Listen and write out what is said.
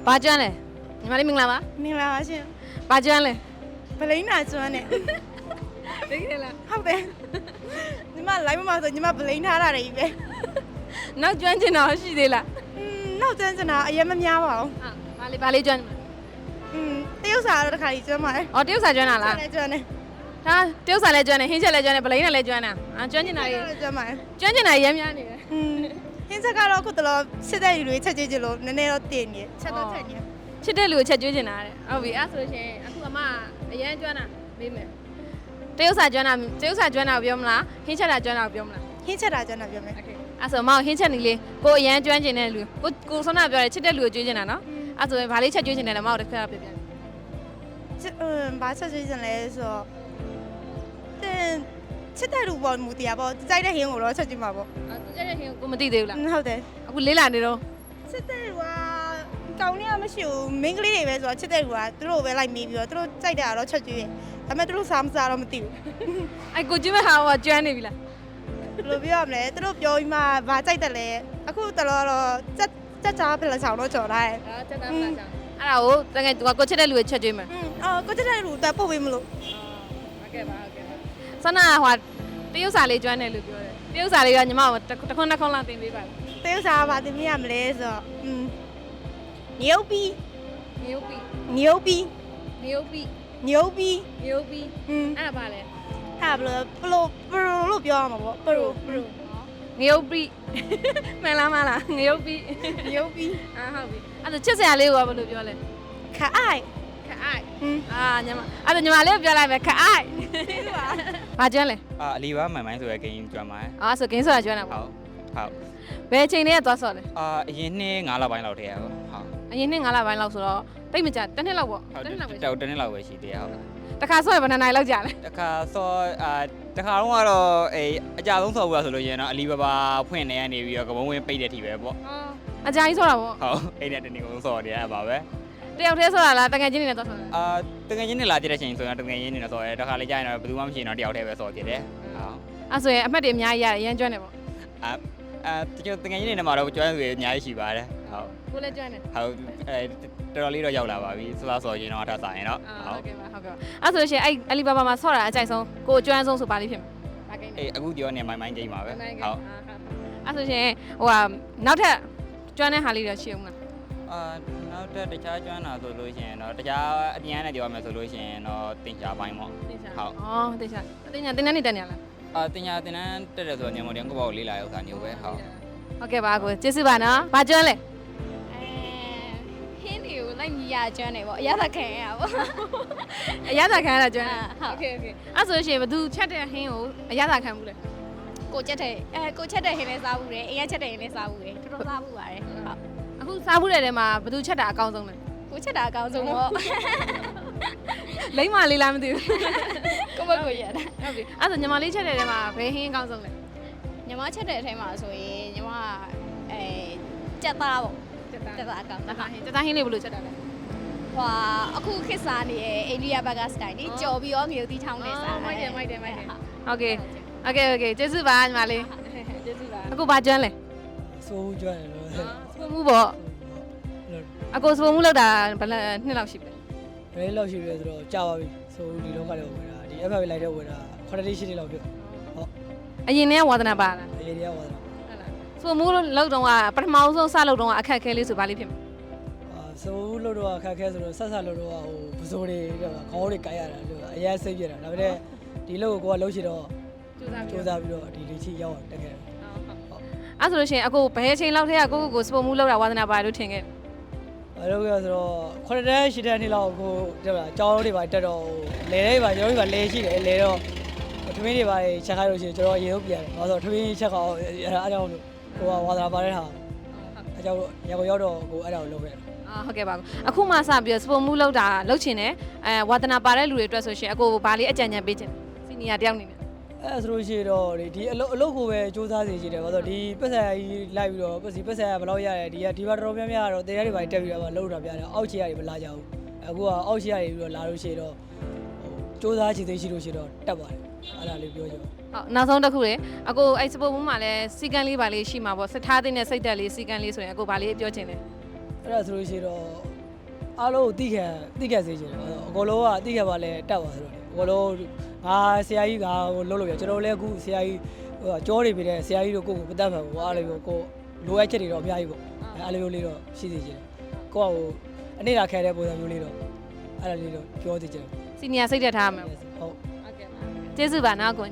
ဘာကျွမ်းလဲညီမလေးမင်္ဂလာပါ မင်္ဂလာပါရှင် ဘာကျွမ်းလဲ ဗလိန်းနာကျွမ်းနဲ့ တကယ်လား ဟုတ်တယ်ညီမ live မှာဆိုညီမဗလိန်းထားတာတွေကြီးပဲ နောက်ကျွမ်းချင်တာရှိသေးလား နောက်ကျန်းစနာအရင်မများပါဘူး ဘာလေးကျွမ်း တရုတ်စာတော့တစ်ခါကြီးကျွမ်းပါတယ် အော်တရုတ်စာကျွမ်းတာလား လည်းကျွမ်းတယ် ဟာတရုတ်စာလည်းကျွမ်းတယ်ဟင်းချက်လည်းကျွမ်းတယ်ဗလိန်းလည်းကျွမ်းတာကျွမ်းချင်တာကြီး ကျွမ်းပါတယ် ကျွမ်းချင်တာရမ်းများနေတယ် ဟင်းချက်ကတော့ခုတလောစစ်တဲ့လူတွေချက်ကြည့်ကြလို့နည်းနည်းတော့တင်နေချက်တော့ချက်နေ ချစ်တဲ့လူကိုချက်ကျွေးချင်တာတဲ့ဟုတ်ပြီအဲ့ဆိုရှင်အခုအမအရန်ကျွမ်းတာမေးမယ်တရုတ်စာကျွမ်းတာပြောမလားဟင်းချက်တာကျွမ်းတာပြောမလား ဟင်းချက်တာကျွမ်းတာပြောမယ် โอเคအဲ့ဆိုမောင်ဟင်းချက်နေလေးကိုအရန်ကျွမ်းကျင်တဲ့လူကိုဆုံးနာပြောတယ်ချစ်တဲ့လူကိုကျွေးချင်တာနော်အဲ့ဆိုရင်ဘာလေးချက်ကျွေးချင်တယ်လဲမောင်တစ်ခါပြပြ ဘာချက်ကြည့်ချင်လဲဆိုတော့ချက်တဲ့လူပေါ်မူတရားပေါ့ကြိုက်တဲ့ဟင်းကိုတော့ချက်ကြည့်မှာပေါ့ အဲ့သူကြတဲ့ဟင်းကိုမသိသေးဘူးလား ဟုတ်တယ် အခုလေးလာနေတော့ ချက်တဲ့လူကကောင်းနေရမရှိဘူးမင်းကလေးတွေပဲဆိုတော့ချက်တဲ့လူကသူတို့ပဲလိုက်မေးပြီးတော့သူတို့ကြိုက်တာတော့ချက်ကြည့်တယ်ဒါပေမဲ့သူတို့စားမစားတော့မသိဘူး အဲ့ကိုကျွေးမဲ့ဟာကကျွမ်းနေပြီလား ဘယ်လိုပြောရမလဲသူတို့ပြောပြီးမှဘာကြိုက်တယ်လဲအခုတလောတော့ကြက်ကြားဖလက်ဆောင်တော့ကြော်လာတယ် ဟာတက်တာဖလာချောင်းအဲ့ဒါကိုတကယ်ကိုချစ်တဲ့လူကိုချက်ကျွေးမယ် ကိုကြက်တဲ့လူတက်ပို့ပေးမလို့ ဟုတ်ကဲ့ပါဆန္ဒဟိုတရုတ်စာလေးကျွမ်းတယ်လို့ပြောတယ်တရုတ်စာလေးကညီမကိုတစ်ခွန်းနှစ်ခွန်းလောက်တင်ပေးပါ တရုတ်စားဘာတင်ပြရမလဲဆိုတော့ညုပ်ပြီး မြုပ်ပြီး ညုပ်ပြီး မြုပ်ပြီး ညုပ်ပြီး မြုပ်ပြီးအဲ့ဒါပါလဲ ဟာဘယ်လိုပရိုလို့ပြောရမှာပေါ့ပရို ငရုတ်ပြီးမှန်လားမလားငရုတ်ပြီး ညုပ်ပြီး ဟုတ်ပြီအဲ့ဒါချစ်စရာလေးကိုဘယ်လိုပြောလဲ ခအိုက် ခအိုက်ညီမအဲ့ဒါညီမလေးကိုပြောလိုက်မယ်ခအိုက်ဘာကျွမ်းလဲ အလီပါမိုင်မိုင်းဆိုရယ်ဂိမ်းကျွမ်းပါတယ် ဆိုဂိမ်းဆိုတာကျွမ်းတာ ဟု ပေါ့ တ် ဘယ်ချိန်လေးကသွားဆော့လဲ အရင်နှစ်9လပိုင်းလောက်တည်းရဟုတ် အရင်နှစ်9လပိုင်းလောက်ဆိုတော့တိတ်မကြတစ်နှစ်လောက်ပေါ့တစ်နှစ်လောက်ပဲ တော်တနေ့လောက်ပဲရှိသေးရဟုတ် တခါဆော့ရဘယ်နှစ်နိုင်လောက်ကြာလဲ တခါဆောတခါတော့ကတော့အကြဆုံးဆော့ဘူးဆိုလို့ရင်တော့အလီဘာဘာဖွင့်နေရနေပြီးတော့ကမုံဝင်ပိတ်တဲ့ထီပဲပေါ့ အကြာကြီးဆော့တာပေါ့ ဟုတ်အဲ့နဲ့တနေ့ကုန်ဆော့နေရပါပဲ တယောက်တည်းဆော့တာလားတကယ်ချင်းနေနဲ့သွားဆော့တာ တကယ်ချင်းနေလာကြတဲ့ချိန်ဆိုရင်တကယ်ချင်းနေတော့ဆော့ရဲတခါလေးကြာရင်တော့ဘယ်သူမှမရှိရင်တော့တယောက်တည်းပဲဆော့ကြတယ်ဟုတ် အဲ့ဆိုရင်အမှတ်တွေအများကြီးရတယ်ရမ်းကျွမ်းတယ်ပေါ့ တကယ်တကယ်ချင်းနေမှာတော့ကျွမ်းတွေအများကြီးရှိပါတယ်ဟုတ် ကိုလည်းကျွမ်းတယ် ဟုတ်တော်တော်လေးတော့ရောက်လာပါပြီဆော့ဆော့ရင်တော့အထဆိုင်တော့ ဟုတ်ကဲ့ပါဟုတ်ကဲ့အဲ့ဆိုရှင်အဲ့အလီဘာဘာမှာဆော့တာအကြိုက်ဆုံးကိုအကျွမ်းဆုံးဆိုပါလိမ့်ဖြစ်မှာဘာကိန်းလဲ အခုပြောနေမိုင်မိုင်းဂိမ်းပါပဲဟုတ် အဲ့ဆိုရှင်ဟိုနောက်ထပ်ကျွမ်းတဲ့ဟာလေးတွေရှိအောင်လား နောက်တက်တခြားကျွမ်းတာဆိုလို့ရှိရင်တော့တခြားအပြန်နဲ့ပြောရမယ်ဆိုလို့ရှိရင်တော့တင်ချာပိုင်းပေါ့ တင်ချာ ဟုတ် တင်ချာတင်ချာတင်နေတက်နေရလား တင်ချာတင်န်းတက်တယ်ဆိုတော့ညမော်တင်ကိုပေါ့လေးလာရောက်တာမျိုးပဲဟုတ် ဟုတ်ကဲ့ပါကိုကျေးဇူးပါနော်ဘာကျွမ်းလဲ ဟင်းတွေကိုလိုက်ညီရကျွမ်းနေပေါ့အရသာခံရပေါ့ အရသာခံရတာကျွမ်း ဟုတ် โอเคအဲ့ဆိုရှင်ဘသူချက်တဲ့ဟင်းကိုအရသာခံဘူးလေ ကိုချက်တဲ့ကိုချက်တဲ့ဟင်းလေးစားဘူးတယ်အရင်ချက်တဲ့ဟင်းလေးစားဘူးတယ်တော်တော်စားဘူးပါတယ်ဟုတ် အခုစားဘူးတဲ့ထဲမှာဘသူချက်တာအကောင်းဆုံးလဲ ကိုချက်တာအကောင်းဆုံးပေါ့ လိမ့်မလေးလားမသိဘူး ကိုဘကိုရတာ ဟုတ်ပြီအဲ့ဆိုညီမလေးချက်တဲ့ထဲမှာဘယ်ဟင်းအကောင်းဆုံးလဲ ညီမချက်တဲ့အထဲမှာဆိုရင်ညီမကြက်သားပေါ့ကြက်သားအကောင်း တခါဟင်းတသားဟင်းလေးဘယ်လိုချက်တာလဲ ဟွာအခုခစ်စားနေရဲ့အိန္ဒိယဘက်ကစတိုင်လေးကြော်ပြီးတော့ငရုတ်တီးချောင်းနဲ့စား မိုက်တယ်ဟုတ်ကဲ့ကျေးဇူးပါညီမလေးကျေးဇူးပါအခုဘာကျွမ်းလဲ စိုးဦးကျွမ်းတယ်လို့ စပုံမှုပေါ့အခုစပုံမှုလောက်တာဘယ်နှစ်လောက်ရှိပြီ ဘယ်လောက်ရှိလဲဆိုတော့ကြာပါပြီစိုးဦးဒီလောကထဲဝင်တာဒီ FF လိုက်တဲ့ဝင်တာ8 8လောက်ပြဟုတ် အရင်ကဝါသနာပါလား အရေးရဝါတာ ဟုတ်လားစပုံမှုလောက်တော့ပထမဆုံးစလောက်တော့အခက်ခဲလေးဆိုဘာလေးဖြစ်မလဲ စိုးဦးလို့တော့ခက်ခဲဆိုတော့ဆက်လို့တော့ဟိုပစိုးတွေခေါင်းတွေကြိုက်ရတာလို့အရင်စိတ်ပြတာဒါပေမဲ့ဒီလောက်ကိုကလှုပ်ရှိတော့စူးစမ်းပြီးတော့ဒီလေးချီရောက်တက်ခဲ့တယ် အဲ့ဆိုလို့ရှိရင်အခုဘယ်အချိန်လောက်ထဲကကိုစပုံမှုလောက်တာဝါသနာပါလို့ထင်ခဲ့ အဲ့လိုပြောဆိုတော့9တက်10တက်နှစ်လောက်ကိုကျောင်းတွေပါတက်တော့လေတွေပါကျောင်းတွေပါလေရှိတယ်လေတော့ထမင်းတွေပါချက်ခိုင်းလို့ရှိရင်ကျွန်တော်ရေဟုတ်ပြန်တယ်။ဘာလို့ထမင်းချက်ကောင်အဲ့ဒါကိုကိုကဝါသနာပါတဲ့ဟာအကြောင်းရောက်တော့ကိုအဲ့ဒါကိုလုပ်ခဲ့တယ် ဟုတ်ကဲ့ပါအခုမှစပြီးစပုံမှုလောက်တာလောက်ချင်တယ်ဝါသနာပါတဲ့လူတွေအတွက်ဆိုရှင်အခုဘာလေးအကြံဉာဏ်ပေးချင်စီနီယာတယောက်နေနဲ့ အဲ့ဆိုလို့ရှိရင်တော့ဒီအလုပ်ကိုပဲစူးစမ်းစေချင်တယ်ဘာလို့ဒီပတ်စံကြီးလိုက်ပြီးတော့ပတ်စံဘယ်လောက်ရတယ်ဒီမှာတော်တော်များများတော့တရားတွေပါတက်ပြီးတော့လှုပ်တာပြတယ်အောက်ခြေရတယ်မလာကြဘူးအခုကအောက်ခြေရတယ်ပြီးတော့လာလို့ရှိရင်တော့စူးစမ်းချင်သေးရှိလို့ရှိတော့တက်ပါတယ်အဲ့ဒါလေးပြောချင်ပါ ဟုတ်နောက်ဆုံးတစ်ခုလေအခုအဲ့စပုံမှုမှာလည်းစီကံလေးပါလေးရှိမှာပေါ့စစ်ထားတဲ့နဲ့စိတ်တက်လေးစီကံလေးဆိုရင်အခုဘာလေးပြောချင်လဲ စ အဲ့ဒါဆိုလို့ရှိတော့အားလုံးကိုတိခံစေချင်တယ်အကုန်လုံးကတိခံပါလဲတက်ပါဆိုတော့အကုန်လုံးငါဆရာကြီးကဟိုလုံးလို့ရကျွန်တော်လည်းအခုဆရာကြီးဟိုကြောတွေပြီးတဲ့ဆရာကြီးတို့ကိုယ်ကိုမတတ်ပါဘူးအားလေးကိုလိုအပ်ချက်တွေတော့အများကြီးပေါ့အားလေးမျိုးလေးတော့ရှိစေချင်တယ်ကိုကဟိုအနေလာခဲတဲ့ပုံစံမျိုးလေးတော့အဲ့ဒါလေးတော့ပြောစေချင်တယ် စီနီယာစိတ်သက်ထားမှာ ဟုတ် ကျေးဇူးပါနော်ကို